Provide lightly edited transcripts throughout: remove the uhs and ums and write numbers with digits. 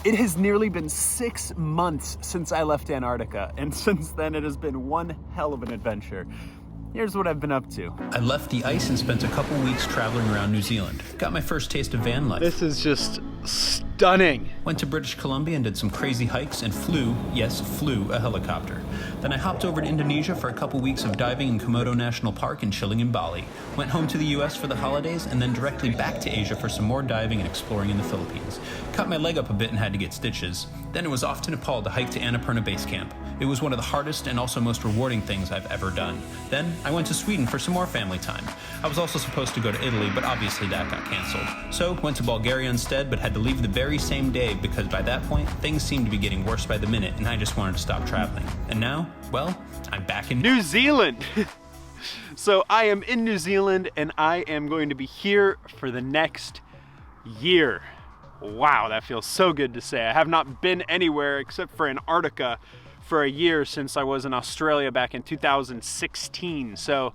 It has nearly been 6 months since I left Antarctica, and since then it has been one hell of an adventure. Here's what I've been up to. I left the ice and spent a couple weeks traveling around New Zealand. Got my first taste of van life. This is just stunning. Went to British Columbia and did some crazy hikes and flew a helicopter. Then I hopped over to Indonesia for a couple weeks of diving in Komodo National Park and chilling in Bali. Went home to the US for the holidays and then directly back to Asia for some more diving and exploring in the Philippines. Cut my leg up a bit and had to get stitches. Then it was off to Nepal to hike to Annapurna Base Camp. It was one of the hardest and also most rewarding things I've ever done. Then I went to Sweden for some more family time. I was also supposed to go to Italy, but obviously that got canceled. So went to Bulgaria instead, but had to leave the very same day because by that point, things seemed to be getting worse by the minute and I just wanted to stop traveling. And now, well, I'm back in New Zealand. So I am in New Zealand and I am going to be here for the next year. Wow, that feels so good to say. I have not been anywhere except for Antarctica for a year since I was in Australia back in 2016. So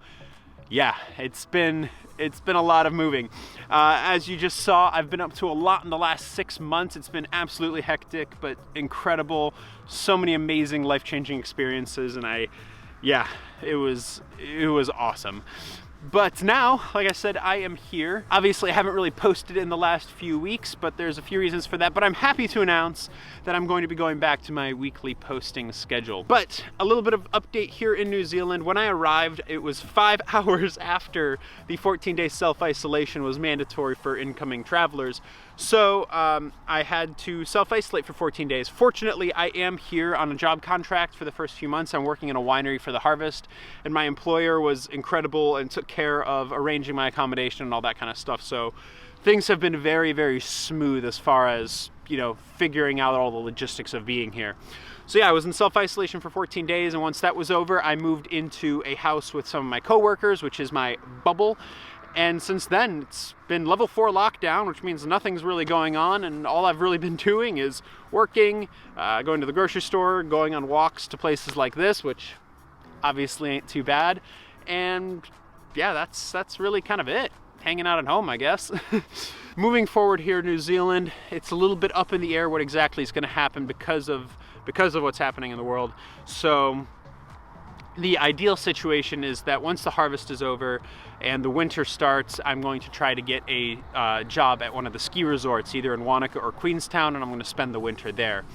yeah, it's been a lot of moving. As you just saw, I've been up to a lot in the last 6 months. It's been absolutely hectic, but incredible. So many amazing life-changing experiences, and it was awesome. But now, like I said, I am here. Obviously, I haven't really posted in the last few weeks, but there's a few reasons for that. But I'm happy to announce that I'm going to be going back to my weekly posting schedule. But a little bit of update here in New Zealand. When I arrived, it was 5 hours after the 14-day self-isolation was mandatory for incoming travelers. So I had to self-isolate for 14 days. Fortunately, I am here on a job contract for the first few months. I'm working in a winery for the harvest, and my employer was incredible and took care of arranging my accommodation and all that kind of stuff. So things have been very, very smooth as far as, you know, figuring out all the logistics of being here. So yeah, I was in self-isolation for 14 days, and once that was over, I moved into a house with some of my coworkers, which is my bubble. And since then, it's been level 4 lockdown, which means nothing's really going on, and all I've really been doing is working, going to the grocery store, going on walks to places like this, which obviously ain't too bad. And yeah, that's really kind of it. Hanging out at home, I guess. Moving forward here in New Zealand, it's a little bit up in the air what exactly is going to happen because of what's happening in the world. So the ideal situation is that once the harvest is over and the winter starts, I'm going to try to get a job at one of the ski resorts, either in Wanaka or Queenstown, and I'm going to spend the winter there.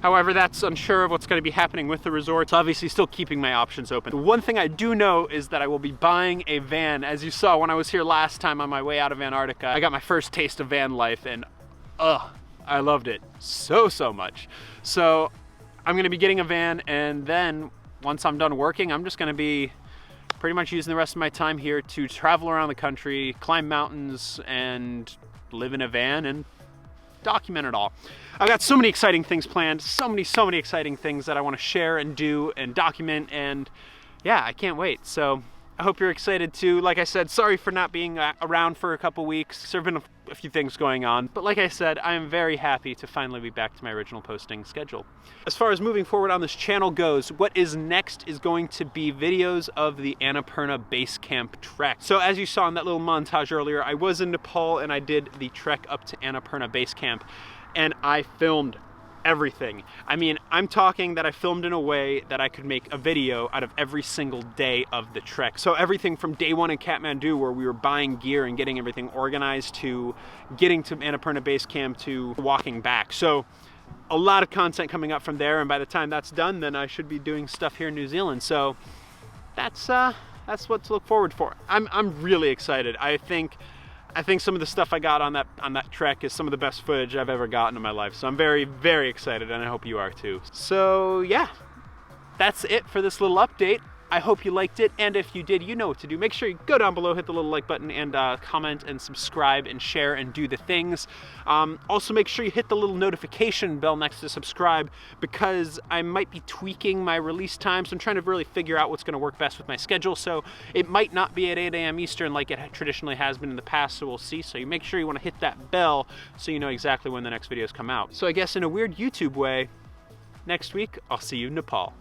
However, that's unsure of what's going to be happening with the resorts. Obviously, still keeping my options open. The one thing I do know is that I will be buying a van. As you saw when I was here last time on my way out of Antarctica, I got my first taste of van life, and I loved it so much. So I'm going to be getting a van, and then once I'm done working, I'm just going to be pretty much using the rest of my time here to travel around the country, climb mountains, and live in a van and document it all. I've got so many exciting things planned, so many exciting things that I want to share and do and document, and yeah, I can't wait. So I hope you're excited too. Like I said, sorry for not being around for a couple weeks. There have been a few things going on, but like I said, I am very happy to finally be back to my original posting schedule. As far as moving forward on this channel goes, what is next is going to be videos of the Annapurna Base Camp trek. So as you saw in that little montage earlier, I was in Nepal and I did the trek up to Annapurna Base Camp, and I filmed everything. I mean, I'm talking that I filmed in a way that I could make a video out of every single day of the trek. So everything from day one in Kathmandu, where we were buying gear and getting everything organized, to getting to Annapurna Base Camp, to walking back. So a lot of content coming up from there, and by the time that's done, then I should be doing stuff here in New Zealand. So that's what to look forward for. I'm really excited. I think some of the stuff I got on that trek is some of the best footage I've ever gotten in my life. So I'm very, very excited, and I hope you are too. So yeah, that's it for this little update. I hope you liked it, and if you did, you know what to do. Make sure you go down below, hit the little like button, and comment and subscribe and share and do the things. Also, make sure you hit the little notification bell next to subscribe, because I might be tweaking my release times. I'm trying to really figure out what's going to work best with my schedule, so it might not be at 8 a.m. Eastern like it traditionally has been in the past, so we'll see. So you make sure you want to hit that bell so you know exactly when the next videos come out. So I guess in a weird YouTube way, next week, I'll see you in Nepal.